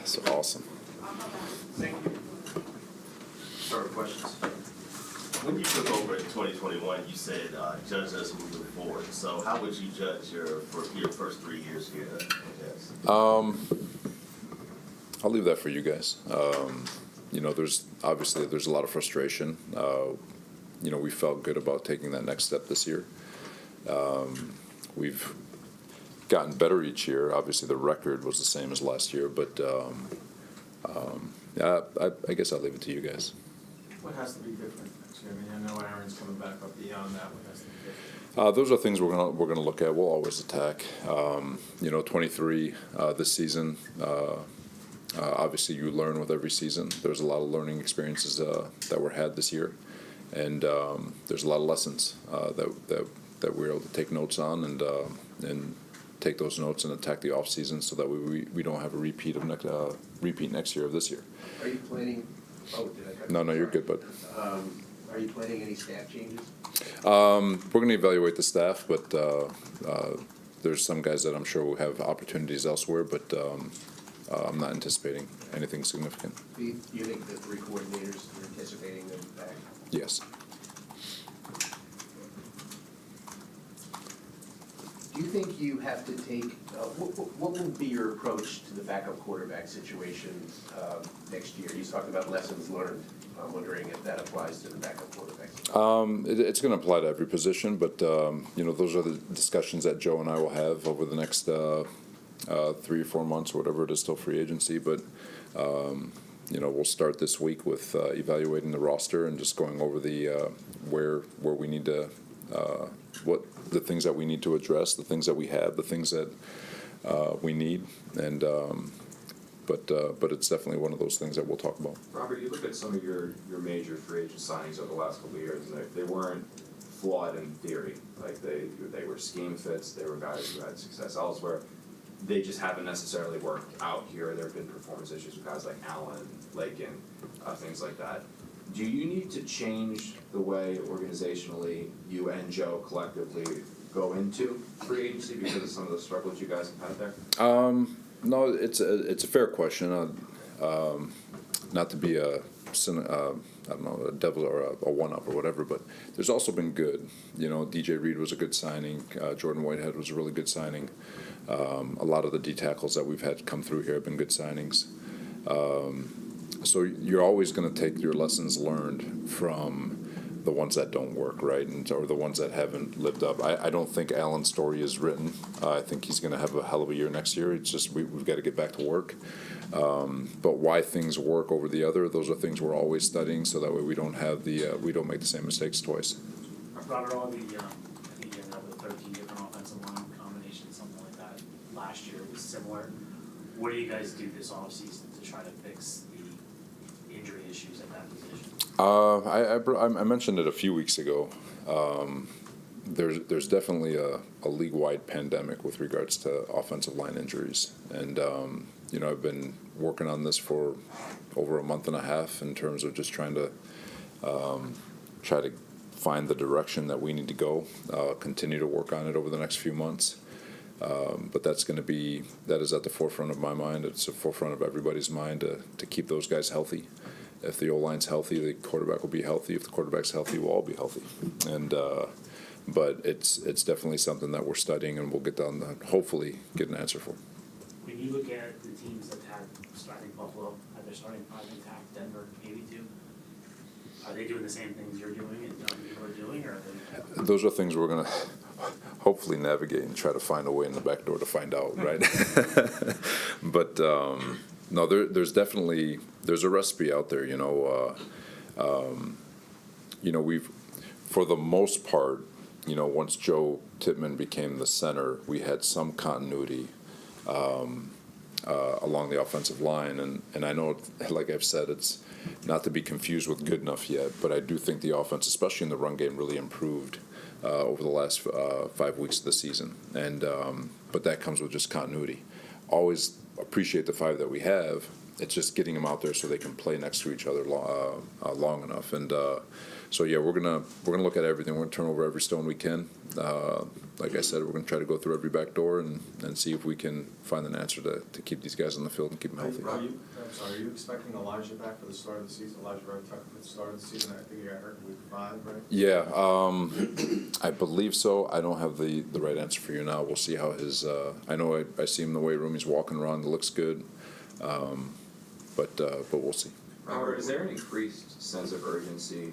So awesome. Thank you. Start with questions. When you took over in 2021, you said judge us moving forward. So how would you judge your first 3 years here? Yes. I'll leave that for you guys. There's a lot of frustration. We felt good about taking that next step this year. We've gotten better each year. Obviously, the record was the same as last year, but I guess I'll leave it to you guys. What has to be different next year? I mean, I know Aaron's coming back up beyond that. What has to be different? Those are things we're gonna look at. We'll always attack. 23 this season. Obviously, you learn with every season. There's a lot of learning experiences that were had this year, and there's a lot of lessons that we're able to take notes on and take those notes and attack the off season so that we don't have a repeat next year of this year. Are you planning? Oh, did I cut you? No, you're good, bud. Are you planning any staff changes? We're going to evaluate the staff, but there's some guys that I'm sure will have opportunities elsewhere, but I'm not anticipating anything significant. Do you think the three coordinators, you're anticipating them back? Yes. Do you think you have to take, what will be your approach to the backup quarterback situation next year? You talked about lessons learned. I'm wondering if that applies to the backup quarterback. It's going to apply to every position, but those are the discussions that Joe and I will have over the next 3 or 4 months, or whatever it is, till free agency. But we'll start this week with evaluating the roster and just going over the where we need to what the things that we need to address, the things that we have, the things that we need, and but it's definitely one of those things that we'll talk about. Robert, you look at some of your major free agent signings over the last couple of years, and they weren't flawed in theory. Like they were scheme fits. They were guys who had success elsewhere. They just haven't necessarily worked out here. There have been performance issues with guys like Allen, Lakin, things like that. Do you need to change the way organizationally you and Joe collectively go into free agency because of some of the struggles you guys have had there? No, it's a fair question. Not to be a devil or a one-up or whatever, but there's also been good. DJ Reed was a good signing. Jordan Whitehead was a really good signing. A lot of the D tackles that we've had come through here have been good signings. So you're always going to take your lessons learned from the ones that don't work, right, or the ones that haven't lived up. I don't think Allen's story is written. I think he's going to have a hell of a year next year. It's just we've got to get back to work. But why things work over the other, those are things we're always studying, so that way we don't make the same mistakes twice. Robert, I think you ended up with 13 different offensive line combinations, something like that. Last year was similar. What do you guys do this offseason to try to fix the injury issues at that position? I mentioned it a few weeks ago. There's definitely a league-wide pandemic with regards to offensive line injuries, and I've been working on this for over a month and a half in terms of just trying to find the direction that we need to go. Continue to work on it over the next few months. But that is at the forefront of my mind. It's the forefront of everybody's mind to keep those guys healthy. If the O-line's healthy, the quarterback will be healthy. If the quarterback's healthy, we'll all be healthy. And but it's definitely something that we're studying, and we'll get down to hopefully get an answer for. When you look at the teams that had starting Buffalo, had their starting five intact, Denver maybe two, are they doing the same things you're doing and other people are doing, or are they? Those are things we're going to hopefully navigate and try to find a way in the back door to find out, right? But no, there's definitely a recipe out there. We've, for the most part, once Joe Tippmann became the center, we had some continuity along the offensive line, and I know, like I've said, it's not to be confused with good enough yet, but I do think the offense, especially in the run game, really improved over the last 5 weeks of the season, and but that comes with just continuity. Always appreciate the five that we have, it's just getting them out there so they can play next to each other long enough. And so yeah, we're gonna look at everything. We're gonna turn over every stone we can. Like I said, we're gonna try to go through every back door and see if we can find an answer to keep these guys on the field and keep them healthy. Are you expecting Elijah back for the start of the season? Elijah Tucker for the start of the season? I think he got hurt in week 5, right? Yeah, I believe so. I don't have the right answer for you now. We'll see how his. I know I see him in the weight room. He's walking around. It looks good, but we'll see. Robert, is there an increased sense of urgency?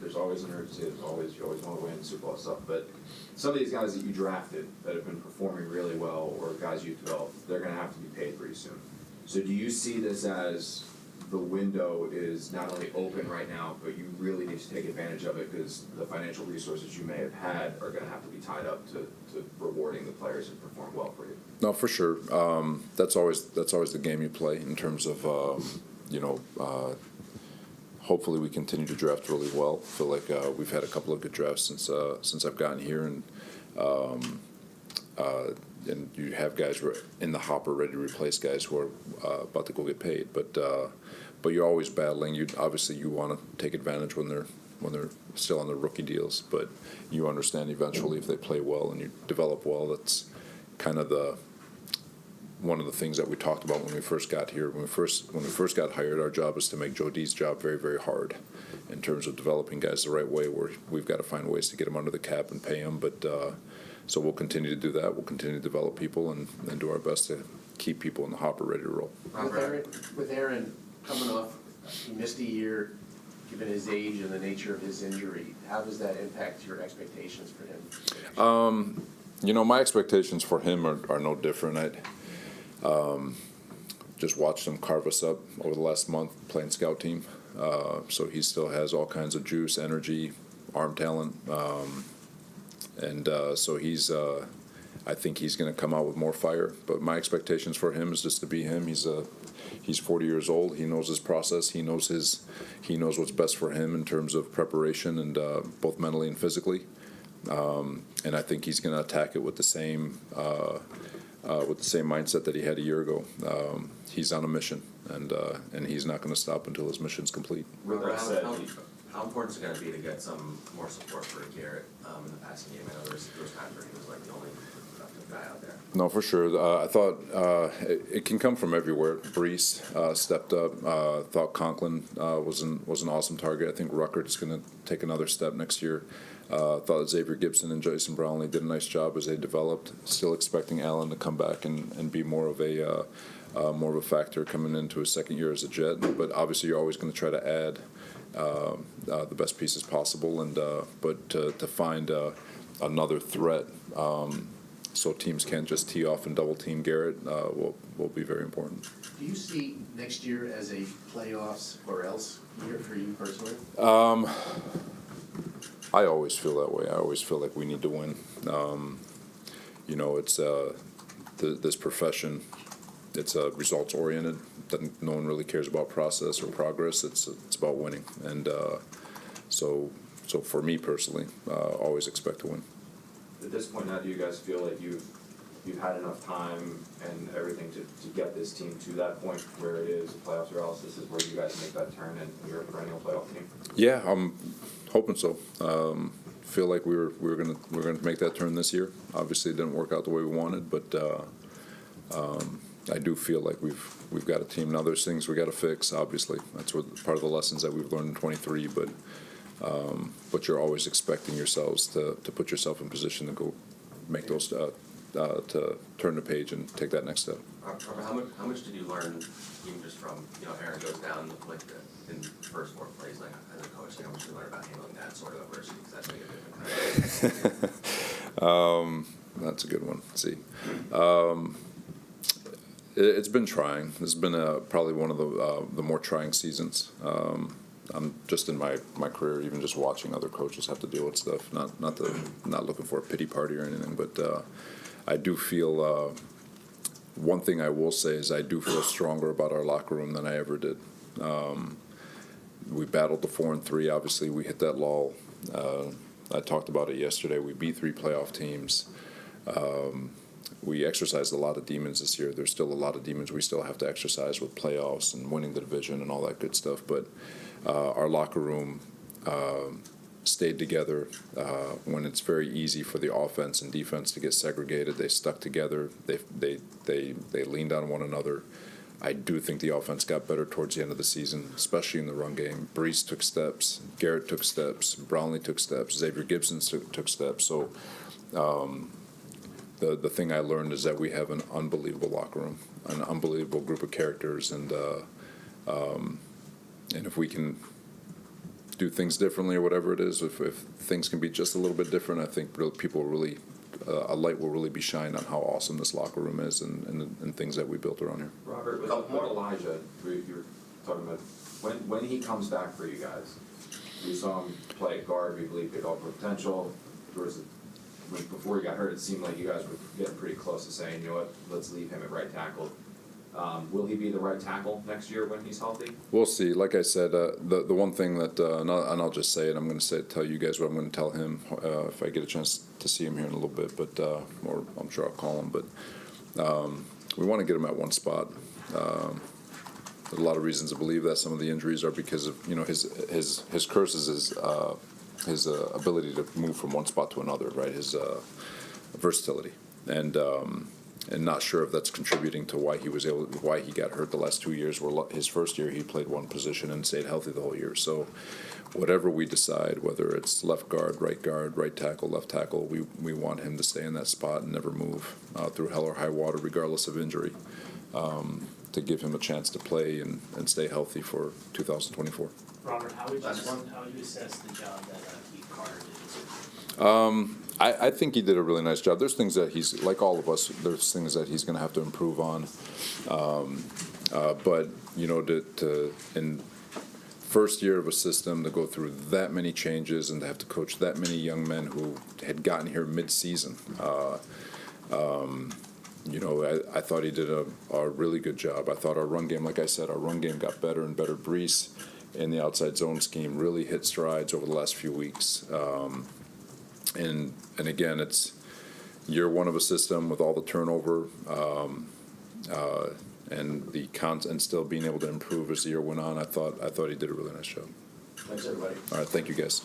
There's always an urgency. You always want to win the Super Bowl stuff. But some of these guys that you drafted that have been performing really well, or guys you've developed, they're going to have to be paid pretty soon. So do you see this as the window is not only open right now, but you really need to take advantage of it because the financial resources you may have had are going to have to be tied up to rewarding the players who perform well for you? No, for sure. That's always the game you play in terms of hopefully we continue to draft really well. I feel like we've had a couple of good drafts since I've gotten here, and you have guys who are in the hopper ready to replace guys who are about to go get paid. But you're always battling. You want to take advantage when they're still on their rookie deals. But you understand eventually if they play well and you develop well, that's kind of one of the things that we talked about when we first got here. When we first got hired, our job is to make Joe D's job very, very hard in terms of developing guys the right way. Where we've got to find ways to get them under the cap and pay them. But so we'll continue to do that. We'll continue to develop people and do our best to keep people in the hopper ready to roll. With Aaron coming off, he missed a year, given his age and the nature of his injury, how does that impact your expectations for him? My expectations for him are no different. I just watched him carve us up over the last month playing scout team. So he still has all kinds of juice, energy, arm talent. So I think he's going to come out with more fire. But my expectations for him is just to be him. He's 40 years old. He knows his process. He knows what's best for him in terms of preparation and both mentally and physically. And I think he's going to attack it with the same mindset that he had a year ago. He's on a mission, and he's not going to stop until his mission's complete. With that said, how important is it going to be to get some more support for Garrett in the passing game? I know there's times where he was like the only productive guy out there. No, for sure. I thought it can come from everywhere. Brees stepped up. Thought Conklin was an awesome target. I think Ruckert is going to take another step next year. Thought Xavier Gibson and Jason Brownlee did a nice job as they developed. Still expecting Allen to come back and be more of a factor coming into his second year as a Jet. But obviously, you're always going to try to add the best pieces possible, but to find another threat, so teams can't just tee off and double team Garrett will be very important. Do you see next year as a playoffs or else year for you personally? I always feel that way. I always feel like we need to win. It's this profession. It's results oriented. No one really cares about process or progress. It's about winning. And so for me personally, always expect to win. at this point now, do you guys feel like you've had enough time and everything to get this team to that point where it is playoff paralysis is where you guys make that turn and you're a perennial playoff team? Yeah, I'm hoping so. Feel like we're gonna make that turn this year. Obviously, it didn't work out the way we wanted, but I do feel like we've got a team now. There's things we got to fix. Obviously, that's what part of the lessons that we've learned in 23. But you're always expecting yourselves to put yourself in position to go make those to turn the page and take that next step. Robert, how much did you learn even just from Aaron goes down like in the first 4 plays, like as a coach, how much did you learn about handling that sort of adversity? Because that's like a different That's a good one. Let's see. It's been trying. This has been probably one of the more trying seasons. I'm just in my career, even just watching other coaches have to deal with stuff. Not looking for a pity party or anything, but I do feel. One thing I will say is I do feel stronger about our locker room than I ever did. We battled the 4-3. Obviously, we hit that lull. I talked about it yesterday. We beat 3 playoff teams. we exercised a lot of demons this year. There's still a lot of demons we still have to exercise with playoffs and winning the division and all that good stuff. But our locker room stayed together. When it's very easy for the offense and defense to get segregated, they stuck together. They leaned on one another. I do think the offense got better towards the end of the season, especially in the run game. Brees took steps, Garrett took steps, Brownlee took steps, Xavier Gibson took steps. So the thing I learned is that we have an unbelievable locker room, an unbelievable group of characters, and if we can do things differently or whatever it is, if things can be just a little bit different, I think people really, a light will really be shined on how awesome this locker room is and things that we built around here. Robert, with Elijah, you're talking about when he comes back for you guys, we saw him play at guard, we believe big upper potential. Before he got hurt, it seemed like you guys were getting pretty close to saying, you know what, let's leave him at right tackle. Will he be the right tackle next year when he's healthy? We'll see. Like I said, the one thing that, and I'll just say it, I'm going to tell you guys what I'm going to tell him if I get a chance to see him here in a little bit, but or I'm sure I'll call him. But we want to get him at one spot. There's a lot of reasons to believe that. Some of the injuries are because of his curses his ability to move from one spot to another, right? His versatility, and not sure if that's contributing to why he got hurt the last 2 years. Where his first year he played one position and stayed healthy the whole year. So whatever we decide, whether it's left guard, right tackle, left tackle, we want him to stay in that spot and never move through hell or high water, regardless of injury, to give him a chance to play and stay healthy for 2024. Robert, how would you assess the job that Keith Carter did this year? I think he did a really nice job. There's things that he's, like all of us, there's things that he's going to have to improve on. But, in first year of a system, to go through that many changes and to have to coach that many young men who had gotten here mid-season, I thought he did a really good job. I thought our run game, like I said, got better and better. Brees in the outside zone scheme really hit strides over the last few weeks. And again, it's year one of a system with all the turnover and still being able to improve as the year went on. I thought he did a really nice job. Thanks, everybody. All right, thank you guys.